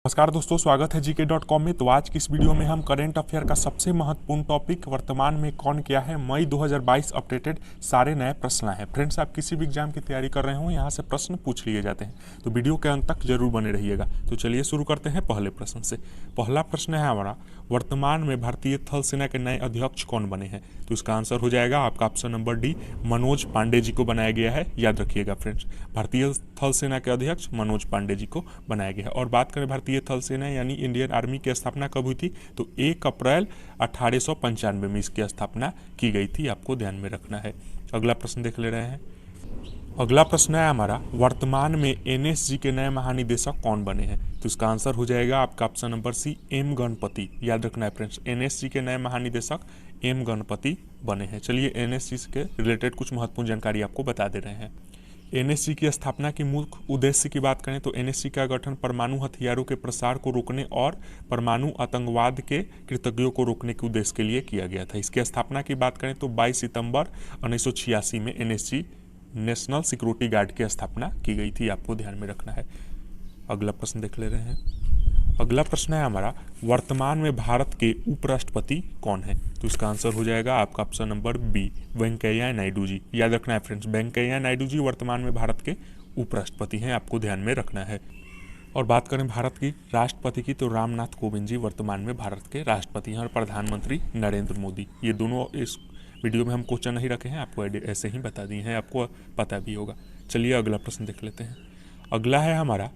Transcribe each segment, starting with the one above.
नमस्कार दोस्तों, स्वागत है gk.com में। तो आज की इस वीडियो में हम करेंट अफेयर का सबसे महत्वपूर्ण टॉपिक वर्तमान में कौन क्या है, मई 2022 अपडेटेड सारे नए प्रश्न हैं। फ्रेंड्स, आप किसी भी एग्जाम की तैयारी कर रहे हो, यहाँ से प्रश्न पूछ लिए जाते हैं, तो वीडियो के अंत तक जरूर बने रहिएगा। तो चलिए शुरू करते हैं पहले प्रश्न से। पहला प्रश्न है हमारा, वर्तमान में भारतीय थल सेना के नए अध्यक्ष कौन बने हैं? तो इसका आंसर हो जाएगा आपका option number D, Manoj Pandey ji को बनाया गया है। याद रखिएगा फ्रेंड्स, भारतीय थल सेना के अध्यक्ष मनोज पांडे जी को बनाया गया है। और बात करें भारतीय थल सेना यानी इंडियन आर्मी की स्थापना कब हुई थी, तो 1 अप्रैल 1895 में इसकी स्थापना की गई थी, आपको ध्यान में रखना है। अगला प्रश्न देख ले रहे हैं। अगला प्रश्न है हमारा, वर्तमान में एनएसजी के नए महानिदेशक कौन बने हैं? तो इसका आंसर हो जाएगा आपका option number C, M Ganapathi. याद रखना है फ्रेंड्स, एनएसजी के नए महानिदेशक एम गणपति बने हैं। चलिए एनएसजी के रिलेटेड कुछ महत्वपूर्ण जानकारी आपको बता दे रहे हैं। एनएसजी की स्थापना की मुख्य उद्देश्य की बात करें तो एनएसजी का गठन परमाणु हथियारों के प्रसार को रोकने और परमाणु आतंकवाद के कृतज्ञों को रोकने के उद्देश्य के लिए किया गया था। इसकी स्थापना की बात करें तो 22 सितंबर 1986 में एनएसजी नेशनल सिक्योरिटी गार्ड की स्थापना की गई थी, आपको ध्यान में रखना है। अगला प्रश्न देख ले रहे हैं। अगला प्रश्न है हमारा, वर्तमान में भारत के उपराष्ट्रपति कौन है? तो इसका आंसर हो जाएगा आपका option number B, Venkaiah Naidu ji. याद रखना है फ्रेंड्स, वेंकैया नायडू जी वर्तमान में भारत के उपराष्ट्रपति हैं, आपको ध्यान में रखना है। और बात करें भारत की राष्ट्रपति की तो रामनाथ कोविंद जी वर्तमान में भारत के राष्ट्रपति हैं। और प्रधानमंत्री नरेंद्र मोदी, ये दोनों इस वीडियो में हम क्वेश्चन नहीं रखे हैं, आपको ऐसे ही बता दिए हैं, आपको पता भी होगा। चलिए अगला प्रश्न देख लेते हैं। अगला है हमारा,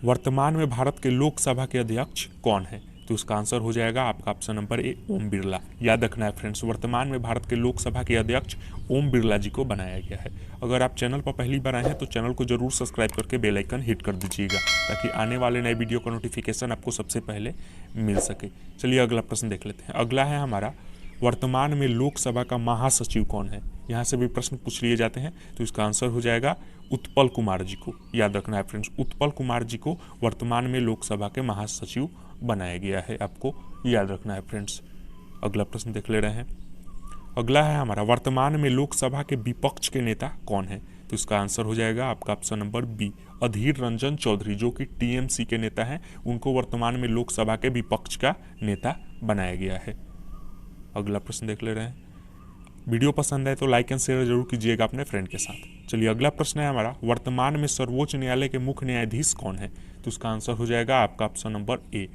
वर्तमान में भारत के लोकसभा के अध्यक्ष कौन है? तो इसका आंसर हो जाएगा आपका ऑप्शन नंबर ए, ओम बिरला। याद रखना है फ्रेंड्स, वर्तमान में भारत के लोकसभा के अध्यक्ष ओम बिरला जी को बनाया गया है। अगर आप चैनल पर पहली बार आए हैं तो चैनल को जरूर सब्सक्राइब करके बेल आइकन हिट कर दीजिएगा, ताकि आने वाले नए वीडियो का नोटिफिकेशन आपको सबसे पहले मिल सके। चलिए अगला प्रश्न देख लेते हैं। अगला है हमारा, वर्तमान में लोकसभा का महासचिव कौन है? यहाँ से भी प्रश्न पूछ लिए जाते हैं, तो इसका आंसर हो जाएगा उत्पल कुमार जी को। याद रखना है फ्रेंड्स, उत्पल कुमार जी को वर्तमान में लोकसभा के महासचिव बनाया गया है, आपको याद रखना है फ्रेंड्स। अगला प्रश्न देख ले रहे हैं। अगला है हमारा, वर्तमान में लोकसभा के विपक्ष के नेता कौन है? तो इसका आंसर हो जाएगा आपका option number B, Adhir Ranjan Chaudhary, जो कि टीएमसी के नेता हैं। उनको वर्तमान में लोकसभा के विपक्ष का नेता बनाया गया है। अगला प्रश्न देख ले रहे हैं। वीडियो पसंद है तो लाइक एंड शेयर जरूर कीजिएगा अपने फ्रेंड के साथ। चलिए अगला प्रश्न है हमारा, वर्तमान में सर्वोच्च न्यायालय के मुख्य न्यायाधीश कौन है? तो इसका आंसर हो जाएगा आपका option number A,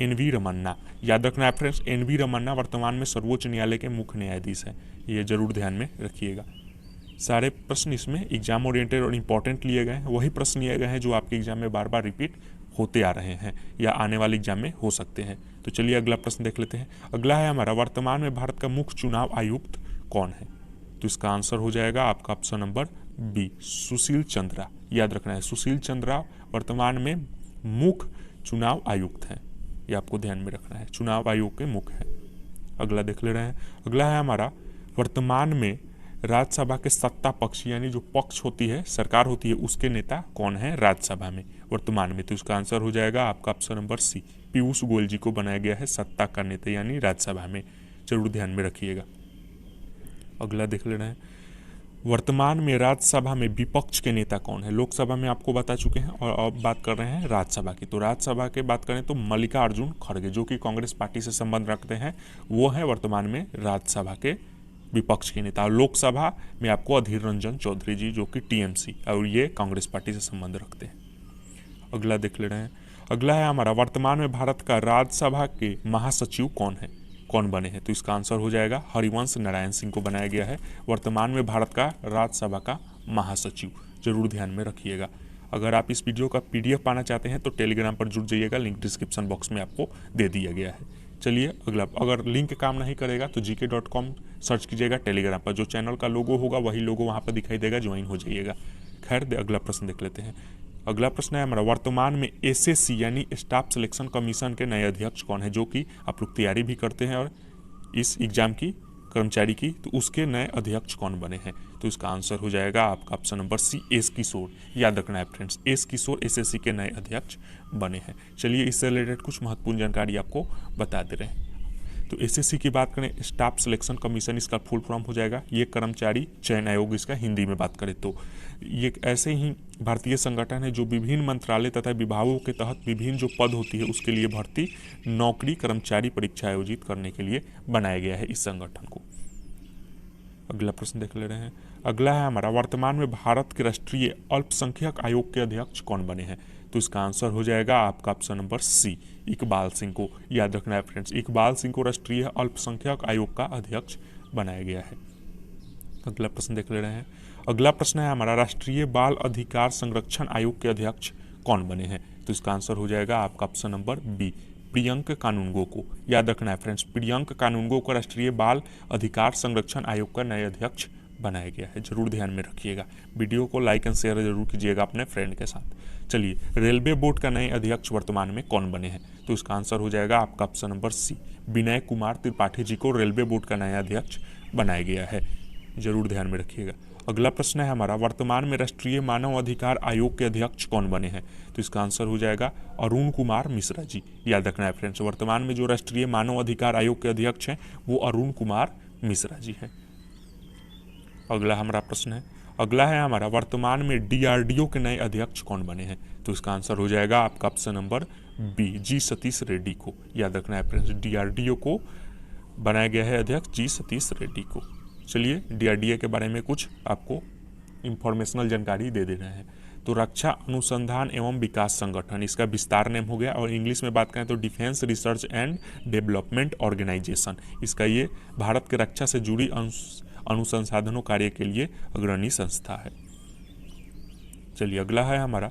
N V. Ramana. याद रखना है फ्रेंड्स, एन.वी. रमन्ना वर्तमान में सर्वोच्च न्यायालय के मुख्य न्यायाधीश हैं, ये जरूर ध्यान में रखिएगा। सारे प्रश्न इसमें एग्जाम ओरिएंटेड और इंपॉर्टेंट लिए गए हैं, वही प्रश्न लिए गए हैं जो आपके एग्जाम में बार बार रिपीट होते आ रहे हैं या आने वाले एग्जाम में हो सकते हैं। तो चलिए अगला प्रश्न देख लेते हैं। अगला है हमारा, वर्तमान में भारत का मुख्य चुनाव आयुक्त कौन है? तो इसका आंसर हो जाएगा आपका option number B, Sushil Chandra. याद रखना है, सुशील चंद्रा वर्तमान में मुख्य चुनाव आयुक्त हैं, ये आपको ध्यान में रखना है, चुनाव आयोग के मुख्य हैं। अगला देख ले रहे हैं। अगला है हमारा, वर्तमान में राज्यसभा के सत्ता पक्ष यानी जो पक्ष होती है, सरकार होती है, उसके नेता कौन है राज्यसभा में वर्तमान में? तो इसका आंसर हो जाएगा आपका option number C, Piyush Goyal ji को बनाया गया है सत्ता का नेता यानी राज्यसभा में, जरूर ध्यान में रखिएगा। अगला देख ले रहे हैं। वर्तमान में राज्यसभा में विपक्ष के नेता कौन है? लोकसभा में आपको बता चुके हैं और अब बात कर रहे हैं राज्यसभा की। तो राज्यसभा की बात करें तो मल्लिकार्जुन खड़गे, जो कि कांग्रेस पार्टी से संबंध रखते हैं, वो है वर्तमान में राज्यसभा के विपक्ष के नेता। और लोकसभा में आपको अधीर रंजन चौधरी जी, जो कि टीएमसी और ये कांग्रेस पार्टी से संबंध रखते हैं। अगला देख ले रहे हैं। अगला है हमारा, वर्तमान में भारत का राज्यसभा के महासचिव कौन बने हैं? तो इसका आंसर हो जाएगा हरिवंश नारायण सिंह को बनाया गया है वर्तमान में भारत का राज्यसभा का महासचिव, जरूर ध्यान में रखिएगा। अगर आप इस वीडियो का पीडीएफ पाना चाहते हैं तो टेलीग्राम पर जुड़ जाइएगा, लिंक डिस्क्रिप्शन बॉक्स में आपको दे दिया गया है। चलिए अगला, अगर लिंक काम नहीं करेगा तो gk.com सर्च कीजिएगा टेलीग्राम पर, जो चैनल का लोगो होगा वही लोगो वहाँ पर दिखाई देगा, ज्वाइन हो जाइएगा। खैर अगला प्रश्न देख लेते हैं। अगला प्रश्न है हमारा, वर्तमान में एसएससी यानी स्टाफ सिलेक्शन कमीशन के नए अध्यक्ष कौन है? जो कि आप लोग तैयारी भी करते हैं और इस एग्जाम की कर्मचारी की, तो उसके नए अध्यक्ष कौन बने हैं? तो इसका आंसर हो जाएगा आपका ऑप्शन नंबर सी, एस किशोर। याद रखना है फ्रेंड्स, एस किशोर एसएससी के नए अध्यक्ष बने हैं। चलिए इससे रिलेटेड कुछ महत्वपूर्ण जानकारी आपको बता दे रहे हैं। तो एसएससी की बात करें, स्टाफ सिलेक्शन कमीशन इसका फुल फॉर्म हो जाएगा। ये कर्मचारी चयन आयोग इसका हिंदी में बात करें तो। ये ऐसे ही भारतीय संगठन है जो विभिन्न मंत्रालय तथा विभागों के तहत विभिन्न जो पद होती है उसके लिए भर्ती नौकरी कर्मचारी परीक्षा आयोजित करने के लिए बनाया गया है इस संगठन को। अगला प्रश्न देख ले रहे हैं। अगला है हमारा, वर्तमान में भारत के राष्ट्रीय अल्पसंख्यक आयोग के अध्यक्ष कौन बने हैं? तो इसका आंसर हो जाएगा आपका option number C, Iqbal Singh को। याद रखना है फ्रेंड्स, इकबाल सिंह को राष्ट्रीय अल्पसंख्यक आयोग का अध्यक्ष बनाया गया है। अगला प्रश्न देख ले रहे हैं। अगला प्रश्न है हमारा, राष्ट्रीय बाल अधिकार संरक्षण आयोग के अध्यक्ष कौन बने हैं? तो इसका आंसर हो जाएगा आपका ऑप्शन नंबर बी, प्रियंक कानूनगो को। याद रखना है फ्रेंड्स, प्रियंक कानूनगो को राष्ट्रीय बाल अधिकार संरक्षण आयोग का नया अध्यक्ष बनाया गया है। जरूर ध्यान में रखिएगा। वीडियो को लाइक एंड शेयर जरूर कीजिएगा अपने फ्रेंड के साथ। चलिए, रेलवे बोर्ड का नए अध्यक्ष वर्तमान में कौन बने हैं? तो इसका आंसर हो जाएगा आपका ऑप्शन नंबर सी, विनय कुमार त्रिपाठी जी को रेलवे बोर्ड का नया अध्यक्ष बनाया गया है। जरूर ध्यान में रखिएगा। अगला प्रश्न है हमारा, वर्तमान में राष्ट्रीय मानव अधिकार आयोग के अध्यक्ष कौन बने हैं? तो इसका आंसर हो जाएगा अरुण कुमार मिश्रा जी। याद रखना है फ्रेंड्स, वर्तमान में जो राष्ट्रीय मानव अधिकार आयोग के अध्यक्ष हैं वो अरुण कुमार मिश्रा जी हैं। अगला हमारा प्रश्न है, अगला है हमारा, वर्तमान में डीआरडीओ के नए अध्यक्ष कौन बने हैं? तो इसका आंसर हो जाएगा आपका ऑप्शन नंबर बी, जी सतीश रेड्डी को। याद रखना है फ्रेंड्स, डीआरडीओ को बनाया गया है अध्यक्ष जी सतीश रेड्डी को। चलिए, डीआरडीओ के बारे में कुछ आपको इंफॉर्मेशनल जानकारी दे रहे हैं। तो रक्षा अनुसंधान एवं विकास संगठन इसका विस्तार नेम हो गया, और इंग्लिश में बात करें तो defence research and development organisation. इसका ये भारत के रक्षा से जुड़ी अनुसंधानों कार्य के लिए अग्रणी संस्था है। चलिए, अगला है हमारा,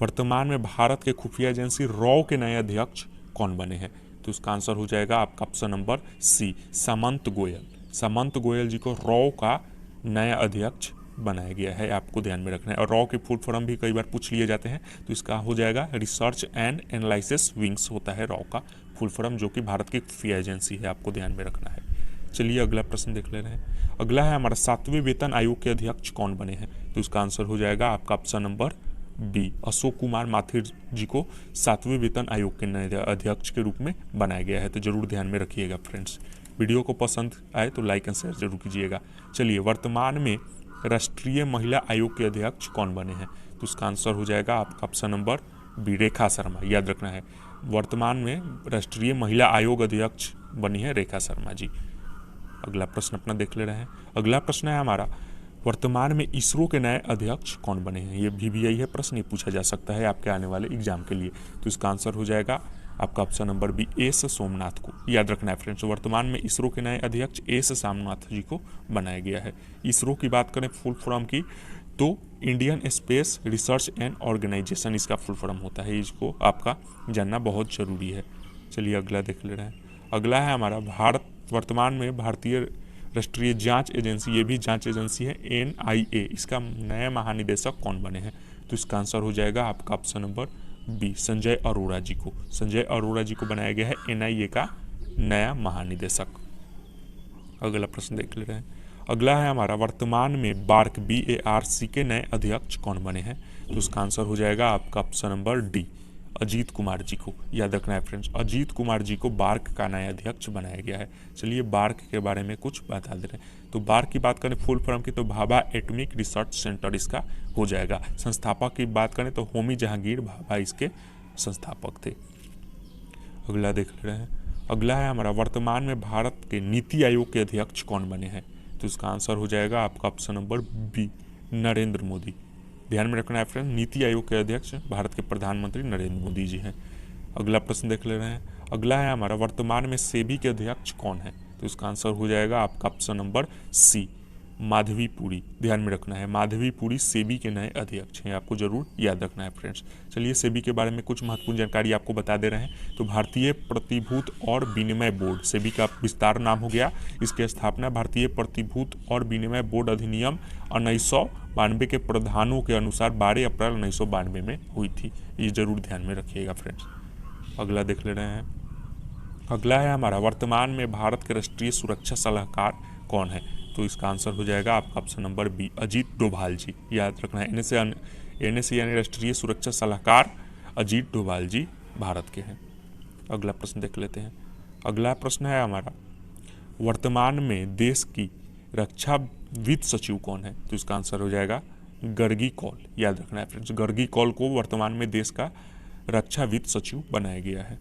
वर्तमान में भारत के खुफिया एजेंसी रॉ के नए अध्यक्ष कौन बने हैं? तो इसका आंसर हो जाएगा आपका ऑप्शन नंबर सी, सामंत गोयल। सामंत गोयल जी को रॉ का नया अध्यक्ष बनाया गया है, आपको ध्यान में रखना है। और रॉ के फुल फॉर्म भी कई बार पूछ लिए जाते हैं, तो इसका हो जाएगा रिसर्च एंड एनालिसिस विंग्स होता है रॉ का फुल फॉर्म, जो कि भारत की खुफिया एजेंसी है, आपको ध्यान में रखना है। चलिए, अगला प्रश्न देख ले रहे हैं। अगला है हमारा, 7वें वेतन आयोग के अध्यक्ष कौन बने हैं? तो इसका आंसर हो जाएगा आपका option number B, Ashok Kumar Mathur ji को 7वें वेतन आयोग के नए अध्यक्ष के रूप में बनाया गया है। तो जरूर ध्यान में रखिएगा फ्रेंड्स। वीडियो को पसंद आए तो लाइक एंड शेयर जरूर कीजिएगा। चलिए, वर्तमान में राष्ट्रीय महिला आयोग के अध्यक्ष कौन बने हैं? तो इसका आंसर हो जाएगा आपका option number B, Rekha Sharma. याद रखना है, वर्तमान में राष्ट्रीय महिला आयोग अध्यक्ष बनी है रेखा शर्मा जी। अगला प्रश्न अपना देख ले रहे हैं। अगला प्रश्न है हमारा, वर्तमान में इसरो के नए अध्यक्ष कौन बने हैं? ये VVI है प्रश्न, ये पूछा जा सकता है आपके आने वाले एग्जाम के लिए। तो इसका आंसर हो जाएगा आपका option number B, S Somanath को। याद रखना है फ्रेंड्स, वर्तमान में इसरो के नए अध्यक्ष एस सोमनाथ जी को बनाया गया है। इसरो की बात करें फुल फॉर्म की, तो Indian space research and organisation इसका फुल फॉर्म होता है। इसको आपका जानना बहुत जरूरी है। चलिए, अगला देख ले रहे हैं। अगला है हमारा, वर्तमान में भारतीय राष्ट्रीय जांच एजेंसी, ये भी जांच एजेंसी है, NIA, इसका नया महानिदेशक कौन बने हैं? तो इसका आंसर हो जाएगा आपका option number B, Sanjay Arora ji को। संजय अरोड़ा जी को बनाया गया है NIA का नया महानिदेशक। अगला प्रश्न देख ले रहे हैं। अगला है हमारा, वर्तमान में BARC के नए अध्यक्ष कौन बने हैं? तो उसका आंसर हो जाएगा आपका option number D, Ajit Kumar ji को। याद रखना है फ्रेंड्स, अजीत कुमार जी को बार्क का नया अध्यक्ष बनाया गया है। चलिए, बार्क के बारे में कुछ बता दे रहे हैं। तो बार्क की बात करें फुल फॉर्म की, तो भाभा एटॉमिक रिसर्च सेंटर इसका हो जाएगा। संस्थापक की बात करें तो होमी जहांगीर भाभा इसके संस्थापक थे। अगला देख ले रहे हैं। अगला है हमारा, वर्तमान में भारत के नीति आयोग के अध्यक्ष कौन बने हैं? तो इसका आंसर हो जाएगा आपका option number B, Narendra Modi. ध्यान में रखना है फ्रेंड, नीति आयोग के अध्यक्ष भारत के प्रधानमंत्री नरेंद्र मोदी जी हैं। अगला प्रश्न देख ले रहे हैं। अगला है हमारा, वर्तमान में सेबी के अध्यक्ष कौन है? तो इसका आंसर हो जाएगा आपका option number C, Madhavi Puri. ध्यान में रखना है, माधवी पुरी सेबी के नए अध्यक्ष हैं, आपको जरूर याद रखना है फ्रेंड्स। चलिए, सेबी के बारे में कुछ महत्वपूर्ण जानकारी आपको बता दे रहे हैं। तो भारतीय प्रतिभूत और विनिमय बोर्ड, सेबी का विस्तार नाम हो गया। इसकी स्थापना भारतीय प्रतिभूत और विनिमय बोर्ड अधिनियम 1992 के प्रावधानों के अनुसार 12 अप्रैल 1992 में हुई थी। ये जरूर ध्यान में रखिएगा फ्रेंड्स। अगला देख ले रहे हैं। अगला है हमारा, वर्तमान में भारत के राष्ट्रीय सुरक्षा सलाहकार कौन है? तो इसका आंसर हो जाएगा आपका option number B, Ajit Doval ji. याद रखना है, NSA यानी राष्ट्रीय सुरक्षा सलाहकार अजीत डोभाल जी भारत के हैं। अगला प्रश्न देख लेते हैं। अगला प्रश्न है हमारा, वर्तमान में देश की रक्षा वित्त सचिव कौन है? तो इसका आंसर हो जाएगा गर्गी कौल। याद रखना है फ्रेंड्स, गर्गी कौल को वर्तमान में देश का रक्षा वित्त सचिव बनाया गया है।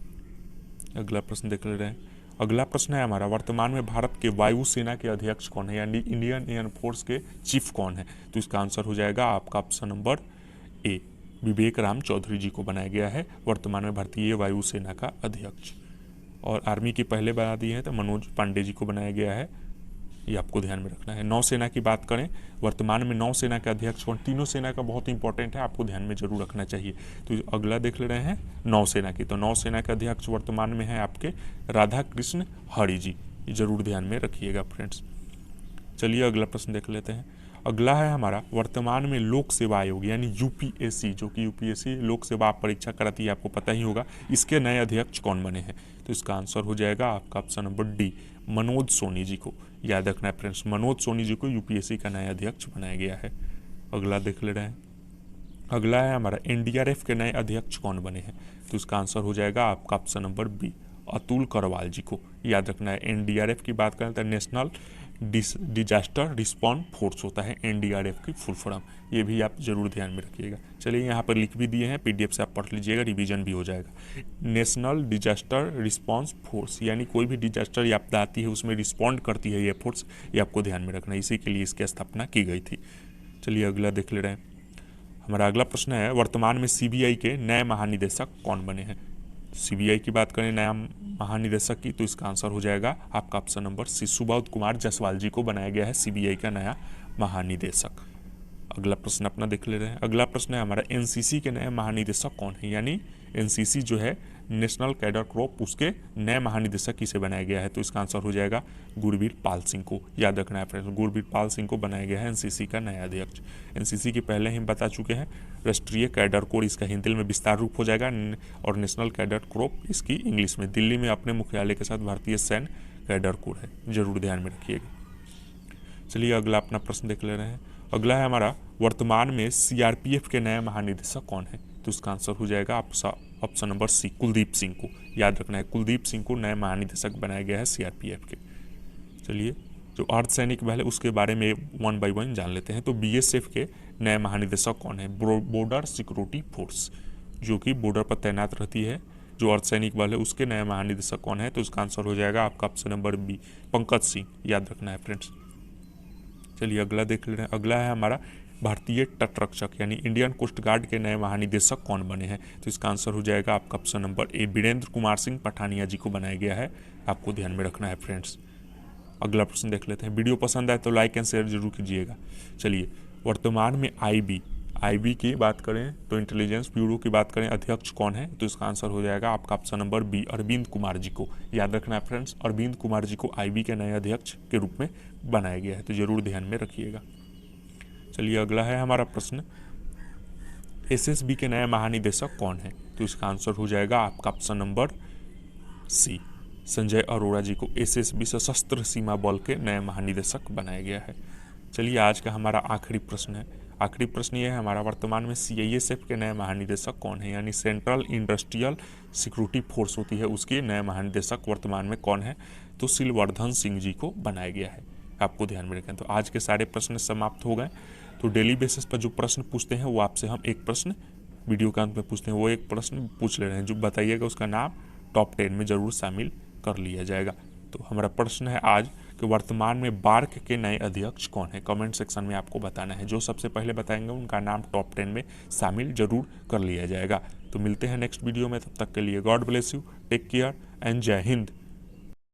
अगला प्रश्न देख ले रहे हैं। अगला प्रश्न है हमारा, वर्तमान में भारत के वायुसेना के अध्यक्ष कौन है, यानी इंडियन एयर फोर्स के चीफ कौन है? तो इसका आंसर हो जाएगा आपका ऑप्शन नंबर ए, विवेक राम चौधरी जी को बनाया गया है वर्तमान में भारतीय वायुसेना का अध्यक्ष। और आर्मी की पहले बना दी है तो मनोज पांडे जी को बनाया गया है, ये आपको ध्यान में रखना है। नौसेना की बात करें, वर्तमान में नौसेना के अध्यक्ष कौन? तीनों सेना का बहुत इंपॉर्टेंट है, आपको ध्यान में जरूर रखना चाहिए। तो अगला देख ले रहे हैं नौसेना की, तो नौसेना के अध्यक्ष वर्तमान में है आपके राधा कृष्ण हरि जी, ये जरूर ध्यान में रखिएगा फ्रेंड्स। चलिए अगला प्रश्न देख लेते हैं। अगला है हमारा, वर्तमान में लोक सेवा आयोग यानी यूपीएससी, जो कि यूपीएससी लोक सेवा परीक्षा कराती है, आपको पता ही होगा, इसके नए अध्यक्ष कौन बने हैं? तो इसका आंसर हो जाएगा आपका option number D, Manoj Soni ji को। याद रखना है फ्रेंड्स, मनोज सोनी जी को यूपीएससी का नया अध्यक्ष बनाया गया है। अगला देख ले रहे हैं। अगला है हमारा, एनडीआरएफ के नए अध्यक्ष कौन बने हैं? तो इसका आंसर हो जाएगा आपका option number B, Atul Karwal ji को। याद रखना है, एनडीआरएफ की बात करें तो नेशनल डिजास्टर रिस्पॉन्स फोर्स होता है एनडीआरएफ की फुल फॉर्म, ये भी आप जरूर ध्यान में रखिएगा। चलिए यहाँ पर लिख भी दिए हैं, पीडीएफ से आप पढ़ लीजिएगा, रिवीजन भी हो जाएगा। नेशनल डिजास्टर रिस्पॉन्स फोर्स, यानी कोई भी डिजास्टर आपदा आती है उसमें रिस्पॉन्ड करती है ये फोर्स, ये आपको ध्यान में रखना है, इसी के लिए इसकी स्थापना की गई थी। चलिए अगला देख ले रहे हैं। हमारा अगला प्रश्न है, वर्तमान में सीबीआई के नए महानिदेशक कौन बने हैं? सीबीआई की बात करें नया महानिदेशक की, तो इसका आंसर हो जाएगा आपका option number C, Subodh Kumar Jaiswal ji को बनाया गया है सीबीआई का नया महानिदेशक। अगला प्रश्न अपना देख ले रहे हैं। अगला प्रश्न है हमारा, एनसीसी के नए महानिदेशक कौन है, यानी एनसीसी जो है नेशनल कैडर कॉर्प्स, उसके नए महानिदेशक किसे बनाया गया है? तो इसका आंसर हो जाएगा गुरबीर पाल सिंह को। याद रखना है फ्रेंड्स, गुरबीर पाल सिंह को बनाया गया है एनसीसी का नया अध्यक्ष। एनसीसी की पहले हम बता चुके हैं, राष्ट्रीय कैडर कोर इसका हिंदी में विस्तार रूप हो जाएगा, और नेशनल कैडर कॉर्प्स इसकी इंग्लिश में। दिल्ली में अपने मुख्यालय के साथ भारतीय सैन्य कैडर कोर है, जरूर ध्यान में रखिएगा। चलिए अगला अपना प्रश्न देख ले रहे हैं। अगला है हमारा, वर्तमान में सीआरपीएफ के नए महानिदेशक कौन है? तो इसका आंसर हो जाएगा option number C, Kuldeep Singh को। याद रखना है, कुलदीप सिंह को नए महानिदेशक बनाया गया है सीआरपीएफ के। चलिए जो अर्धसैनिक बल है उसके बारे में 1 बाय 1 जान लेते हैं। तो बीएसएफ के नए महानिदेशक कौन है? बॉर्डर सिक्योरिटी फोर्स, जो कि बॉर्डर पर तैनात रहती है, जो अर्धसैनिक बल है उसके नए महानिदेशक कौन है? तो इसका आंसर हो जाएगा आपका option number B, Pankaj Singh. याद रखना है फ्रेंड्स। चलिए अगला देख ले रहे हैं। अगला है हमारा, भारतीय तटरक्षक यानी इंडियन कोस्ट गार्ड के नए महानिदेशक कौन बने हैं? तो इसका आंसर हो जाएगा आपका option number A, Virendra Kumar Singh Pathania ji को बनाया गया है, आपको ध्यान में रखना है फ्रेंड्स। अगला प्रश्न देख लेते हैं। वीडियो पसंद आए तो लाइक एंड शेयर जरूर कीजिएगा। चलिए, वर्तमान में आईबी की बात करें तो इंटेलिजेंस ब्यूरो की बात करें, अध्यक्ष कौन है? तो इसका आंसर हो जाएगा आपका option number B, Arvind Kumar ji को। याद रखना है फ्रेंड्स, अरविंद कुमार जी को आईबी के नए अध्यक्ष के रूप में बनाया गया है, तो जरूर ध्यान में रखिएगा। चलिए अगला है हमारा प्रश्न, एसएसबी के नए महानिदेशक कौन है? तो इसका आंसर हो जाएगा आपका option number C, Sanjay Arora ji को एसएसबी सशस्त्र सीमा बल के नए महानिदेशक बनाया गया है। चलिए आज का हमारा आखिरी प्रश्न है। आखिरी प्रश्न ये है हमारा, वर्तमान में सीआईएसएफ के नए महानिदेशक कौन है? यानी सेंट्रल इंडस्ट्रियल सिक्योरिटी फोर्स होती है, उसके नए महानिदेशक वर्तमान में कौन है? तो सिलवर्धन सिंह जी को बनाया गया है, आपको ध्यान में रखें। तो आज के सारे प्रश्न समाप्त हो गए। तो डेली बेसिस पर जो प्रश्न पूछते हैं वो आपसे हम एक प्रश्न वीडियो के अंत में पूछते हैं, वो एक प्रश्न पूछ ले रहे हैं, जो बताइएगा उसका नाम टॉप 10 में जरूर शामिल कर लिया जाएगा। तो हमारा प्रश्न है आज कि वर्तमान में बार्क के नए अध्यक्ष कौन है? कमेंट सेक्शन में आपको बताना है, जो सबसे पहले बताएंगे उनका नाम टॉप 10 में शामिल जरूर कर लिया जाएगा। तो मिलते हैं नेक्स्ट वीडियो में, तब तक के लिए God bless you, take care and जय हिंद।